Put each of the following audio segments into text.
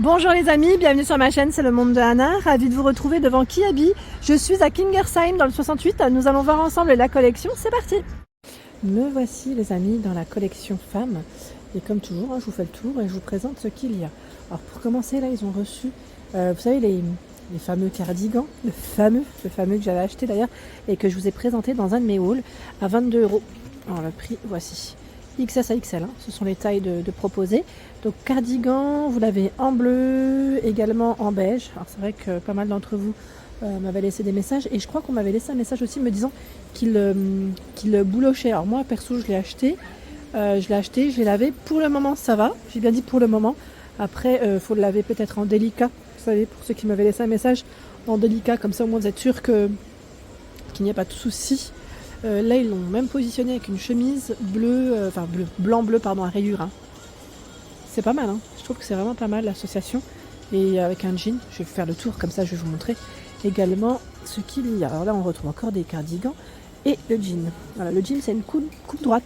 Bonjour les amis, bienvenue sur ma chaîne, c'est le monde de Anna, ravie de vous retrouver devant Kiabi. Je suis à Kingersheim dans le 68, nous allons voir ensemble la collection, c'est parti. Me voici les amis dans la collection femmes, et comme toujours, je vous fais le tour et je vous présente ce qu'il y a. Alors pour commencer là, ils ont reçu, vous savez les fameux cardigans, le fameux que j'avais acheté d'ailleurs, et que je vous ai présenté dans un de mes hauls à 22 €. Alors le prix, voici. XS à XL, ce sont les tailles de proposées. Donc cardigan, vous l'avez en bleu, également en beige. Alors c'est vrai que pas mal d'entre vous m'avaient laissé des messages et je crois qu'on m'avait laissé un message aussi me disant qu'il boulochait. Alors moi perso je l'ai acheté, je l'ai lavé. Pour le moment ça va, j'ai bien dit pour le moment. Après faut le laver peut-être en délicat. Vous savez, pour ceux qui m'avaient laissé un message en délicat, comme ça au moins vous êtes sûr qu'il n'y a pas de souci. Là ils l'ont même positionné avec une chemise blanc-bleu à rayures. Hein. C'est pas mal, hein. Je trouve que c'est vraiment pas mal l'association. Et avec un jean, je vais vous faire le tour, comme ça je vais vous montrer également ce qu'il y a. Alors là on retrouve encore des cardigans et le jean. Voilà, le jean c'est une coupe droite.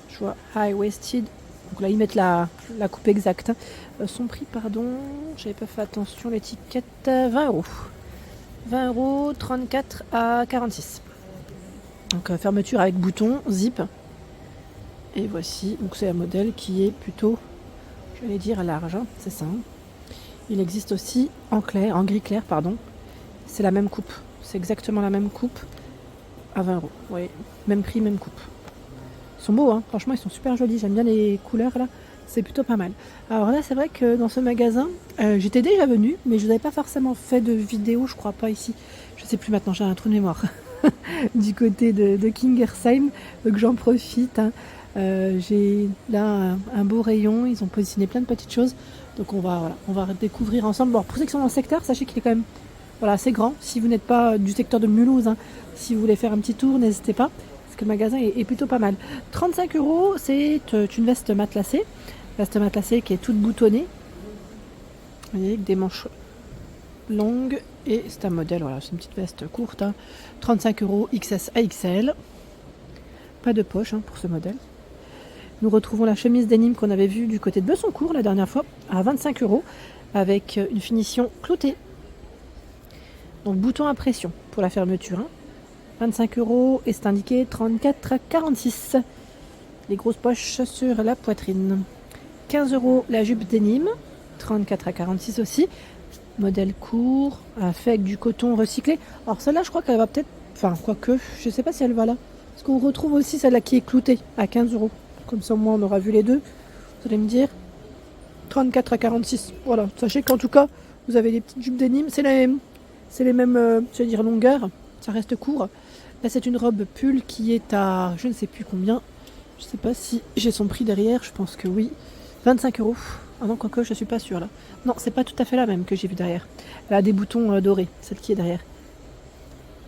Je vois high-waisted. Donc là ils mettent la coupe exacte. Son prix, j'avais pas fait attention, l'étiquette, 20 €. 20 €, 34 à 46. Donc fermeture avec bouton, zip. Et voici, donc c'est un modèle qui est plutôt, j'allais dire large, hein, c'est ça. Hein. Il existe aussi en gris clair. C'est la même coupe, c'est exactement la même coupe à 20 €. Oui, même prix, même coupe. Ils sont beaux, hein. Franchement ils sont super jolis, j'aime bien les couleurs là, c'est plutôt pas mal. Alors là c'est vrai que dans ce magasin, j'étais déjà venue, mais je n'avais pas forcément fait de vidéo, je crois pas ici. Je sais plus maintenant, j'ai un trou de mémoire. Du côté de Kingersheim, donc j'en profite. Hein. J'ai là un beau rayon, ils ont positionné plein de petites choses, donc on va découvrir ensemble. Bon, pour ceux qui sont dans le secteur, sachez qu'il est quand même assez grand. Si vous n'êtes pas du secteur de Mulhouse, hein, si vous voulez faire un petit tour, n'hésitez pas, parce que le magasin est plutôt pas mal. 35 €, c'est une veste matelassée qui est toute boutonnée, vous voyez, avec des manches longues, et c'est un modèle, c'est une petite veste courte, hein. 35 € XS à XL, pas de poche pour ce modèle. Nous retrouvons la chemise denim qu'on avait vue du côté de Bessancourt la dernière fois à 25 € avec une finition cloutée. Donc bouton à pression pour la fermeture. 25 € et c'est indiqué 34 à 46. Les grosses poches sur la poitrine. 15 € la jupe denim, 34 à 46 aussi. Modèle court, fait avec du coton recyclé. Alors celle-là je crois qu'elle va peut-être, quoique, je ne sais pas si elle va là. Parce qu'on retrouve aussi celle-là qui est cloutée à 15 €. Comme ça, au moins, on aura vu les deux. Vous allez me dire 34 à 46. Voilà. Sachez qu'en tout cas, vous avez les petites jupes denim. C'est les mêmes, longueurs. Ça reste court. Là, c'est une robe pull qui est à je ne sais plus combien. Je ne sais pas si j'ai son prix derrière. Je pense que oui. 25 €. Ah non, quoique, je ne suis pas sûre là. Non, c'est pas tout à fait la même que j'ai vue derrière. Elle a des boutons dorés, celle qui est derrière.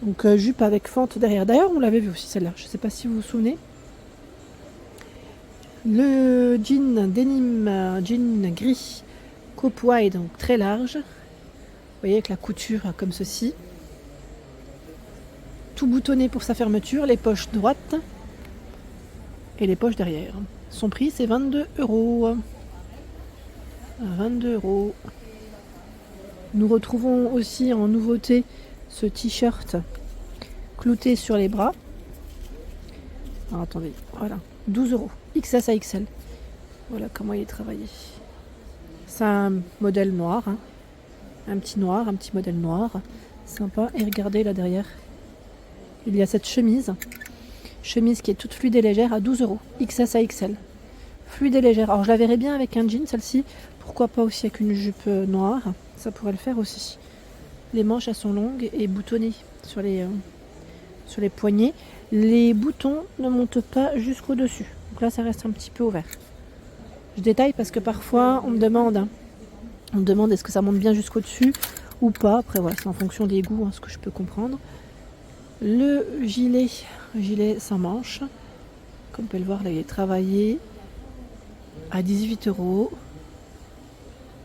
Donc, jupe avec fente derrière. D'ailleurs, on l'avait vu aussi celle-là. Je ne sais pas si vous vous souvenez. Le jean denim, jean gris, coupe wide, donc très large. Vous voyez, avec la couture comme ceci. Tout boutonné pour sa fermeture, les poches droites et les poches derrière. Son prix, c'est 22 €. 22 €. Nous retrouvons aussi en nouveauté ce t-shirt clouté sur les bras. Alors, attendez, voilà, 12 €. XS à XL. Voilà comment il est travaillé. C'est un modèle noir, hein. Un petit modèle noir. Sympa. Et regardez là derrière. Il y a cette chemise. Chemise qui est toute fluide et légère à 12 €. XS à XL. Fluide et légère. Alors je la verrais bien avec un jean celle-ci. Pourquoi pas aussi avec une jupe noire. Ça pourrait le faire aussi. Les manches elles sont longues et boutonnées sur les poignets. Les boutons ne montent pas jusqu'au dessus. Donc là, ça reste un petit peu ouvert. Je détaille parce que parfois, on me demande est-ce que ça monte bien jusqu'au dessus ou pas. Après, voilà, c'est en fonction des goûts, ce que je peux comprendre. Le gilet sans manches. Comme vous pouvez le voir, là, il est travaillé à 18 €.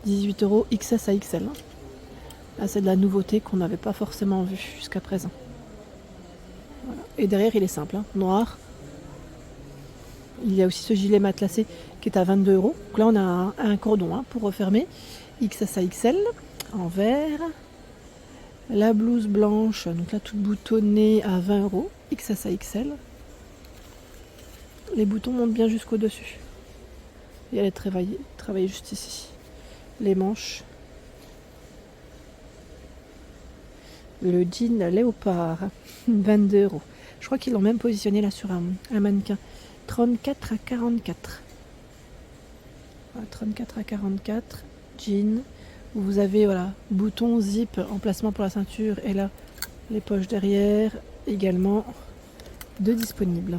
18 € XS à XL. Là, c'est de la nouveauté qu'on n'avait pas forcément vue jusqu'à présent. Voilà. Et derrière, il est simple, noir. Il y a aussi ce gilet matelassé qui est à 22 €. Donc là, on a un cordon pour refermer. XS à XL en vert. La blouse blanche, donc là toute boutonnée à 20 €. XS à XL. Les boutons montent bien jusqu'au dessus. Et elle est travaillée juste ici. Les manches. Le jean léopard, 22 €. Je crois qu'ils l'ont même positionné là sur un mannequin. 34 à 44. Voilà, 34 à 44. Jean. Vous avez voilà, bouton, zip, emplacement pour la ceinture et là les poches derrière. Également de disponibles.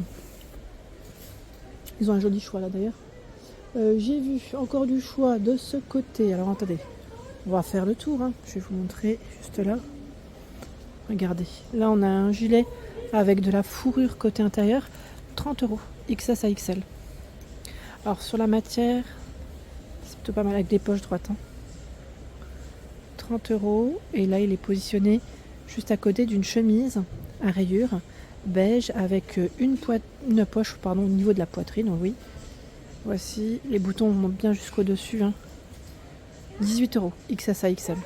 Ils ont un joli choix là d'ailleurs. J'ai vu encore du choix de ce côté. Alors attendez, on va faire le tour. Je vais vous montrer juste là. Regardez, là on a un gilet avec de la fourrure côté intérieur, 30 €, XS à XL. Alors sur la matière, c'est plutôt pas mal avec des poches droites. 30 €, et là il est positionné juste à côté d'une chemise à rayures beige avec une poche au niveau de la poitrine, oui. Voici, les boutons montent bien jusqu'au dessus. 18 €, XS à XL.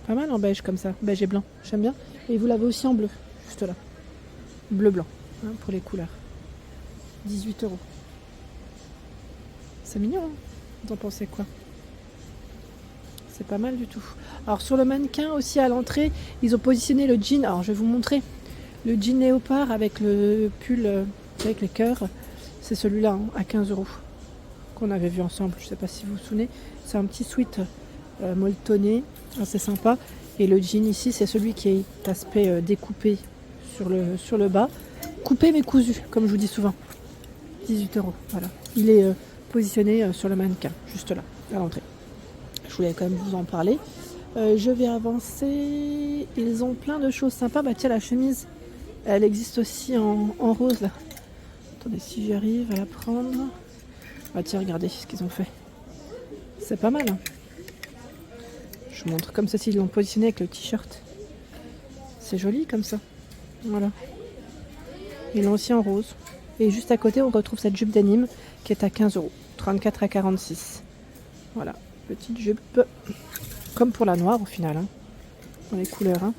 Pas mal en beige comme ça, beige et blanc, j'aime bien. Et vous l'avez aussi en bleu, juste là. Bleu-blanc, pour les couleurs. 18 €. C'est mignon, Vous en pensez quoi? C'est pas mal du tout. Alors sur le mannequin aussi à l'entrée, ils ont positionné le jean. Alors je vais vous montrer. Le jean léopard avec le pull avec les cœurs. C'est celui-là à 15 € qu'on avait vu ensemble. Je ne sais pas si vous vous souvenez. C'est un petit sweat molletonné, assez sympa. Et le jean ici, c'est celui qui est aspect découpé sur le bas. Coupé mais cousu, comme je vous dis souvent. 18 €. Voilà. Il est positionné sur le mannequin, juste là, à l'entrée. Je voulais quand même vous en parler. Je vais avancer. Ils ont plein de choses sympas. Bah tiens, la chemise, elle existe aussi en rose là. Attendez, si j'arrive à la prendre. Ah tiens, regardez ce qu'ils ont fait. C'est pas mal. Je vous montre comme ça s'ils l'ont positionné avec le t-shirt. C'est joli comme ça. Voilà. Ils l'ont aussi en rose. Et juste à côté, on retrouve cette jupe d'anime qui est à 15 €. 34 à 46. Voilà. Petite jupe. Comme pour la noire au final. Dans les couleurs.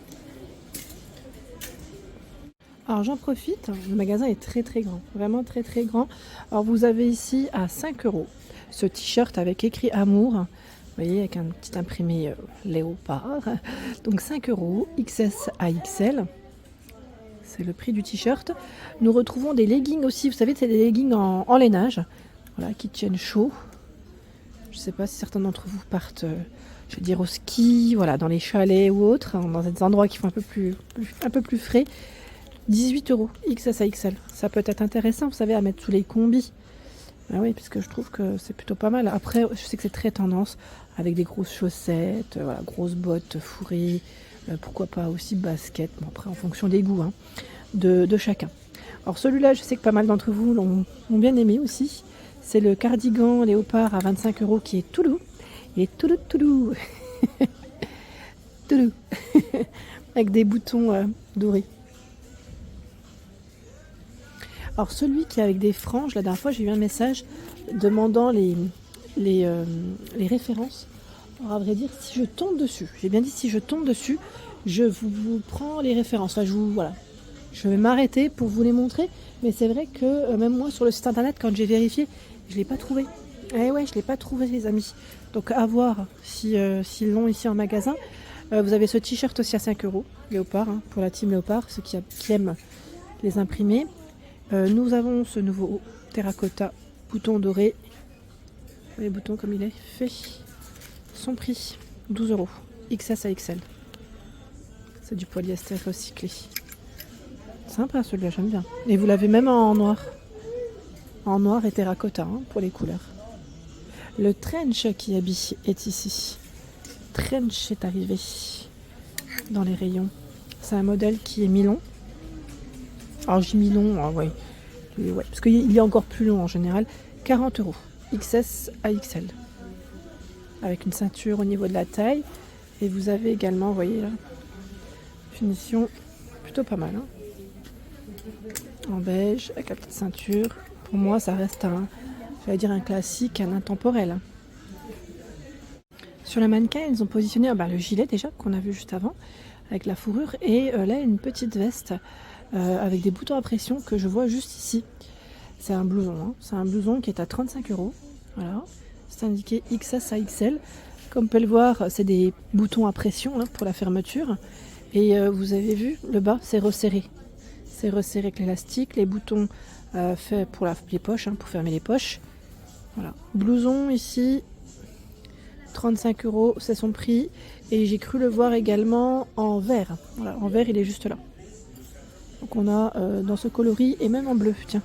Alors j'en profite, le magasin est très très grand, vraiment très très grand. Alors vous avez ici à 5 € ce t-shirt avec écrit amour, vous voyez, avec un petit imprimé léopard. Donc 5 €, XS à XL, c'est le prix du t-shirt. Nous retrouvons des leggings aussi, vous savez, c'est des leggings en lainage, voilà, qui tiennent chaud. Je ne sais pas si certains d'entre vous partent, je veux dire, au ski, voilà, dans les chalets ou autres, dans des endroits qui font un peu plus frais. 18 €, XS à XL. Ça peut être intéressant, vous savez, à mettre sous les combis. Ah oui, parce que je trouve que c'est plutôt pas mal. Après, je sais que c'est très tendance, avec des grosses chaussettes, voilà, grosses bottes fourrées, pourquoi pas aussi baskets. Bon, après, en fonction des goûts de chacun. Alors celui-là, je sais que pas mal d'entre vous l'ont bien aimé aussi. C'est le cardigan léopard à 25 € qui est tout doux. Il est tout doux, tout doux. Tout doux. Avec des boutons dorés. Alors celui qui est avec des franges, la dernière fois j'ai eu un message demandant les références. Alors à vrai dire, si je tombe dessus, j'ai bien dit si je tombe dessus, je vous prends les références. Enfin, je vais m'arrêter pour vous les montrer. Mais c'est vrai que même moi sur le site internet, quand j'ai vérifié, je ne l'ai pas trouvé. Eh ouais, je ne l'ai pas trouvé les amis. Donc à voir s'ils l'ont ici en magasin. Vous avez ce t-shirt aussi à 5 € léopard, pour la team léopard, ceux qui aiment les imprimer. Nous avons ce nouveau terracotta bouton doré. Les boutons comme il est fait. Son prix 12 €. XS à XL. C'est du polyester recyclé. Sympa celui-là, j'aime bien. Et vous l'avez même en noir. En noir et terracotta pour les couleurs. Le trench qui habille est ici. Trench est arrivé dans les rayons. C'est un modèle qui est mi-long. Alors j'ai mis long, ouais, parce qu'il est encore plus long en général. 40 €, XS à XL. Avec une ceinture au niveau de la taille. Et vous avez également, vous voyez là, finition plutôt pas mal. En beige, avec la petite ceinture. Pour moi, ça reste un classique, un intemporel. Sur le mannequin, ils ont positionné le gilet déjà qu'on a vu juste avant, avec la fourrure, et là une petite veste avec des boutons à pression que je vois juste ici. C'est un blouson, hein. C'est un blouson qui est à 35 €. Voilà, c'est indiqué XS à XL. Comme on peut le voir, c'est des boutons à pression hein, pour la fermeture. Et vous avez vu, le bas, c'est resserré. C'est resserré avec l'élastique, les boutons faits pour les poches, hein, pour fermer les poches. Voilà, blouson ici, 35 €, c'est son prix. Et j'ai cru le voir également en vert. Voilà, en vert, il est juste là. Donc on a dans ce coloris et même en bleu, tiens.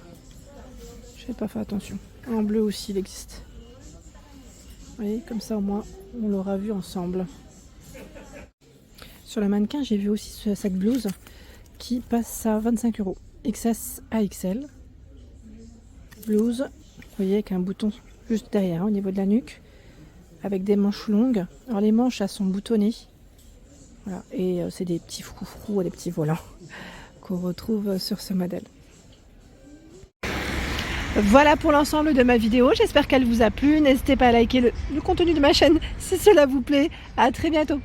Je n'ai pas fait attention. En bleu aussi, il existe. Vous voyez, comme ça au moins, on l'aura vu ensemble. Sur le mannequin, j'ai vu aussi cette blouse qui passe à 25 €. XS à XL. Blouse, vous voyez, avec un bouton juste derrière, hein, au niveau de la nuque. Avec des manches longues. Alors les manches, elles sont boutonnées. Voilà. Et c'est des petits froufrous, des petits volants qu'on retrouve sur ce modèle. Voilà pour l'ensemble de ma vidéo, j'espère qu'elle vous a plu. N'hésitez pas à liker le contenu de ma chaîne si cela vous plaît. À très bientôt.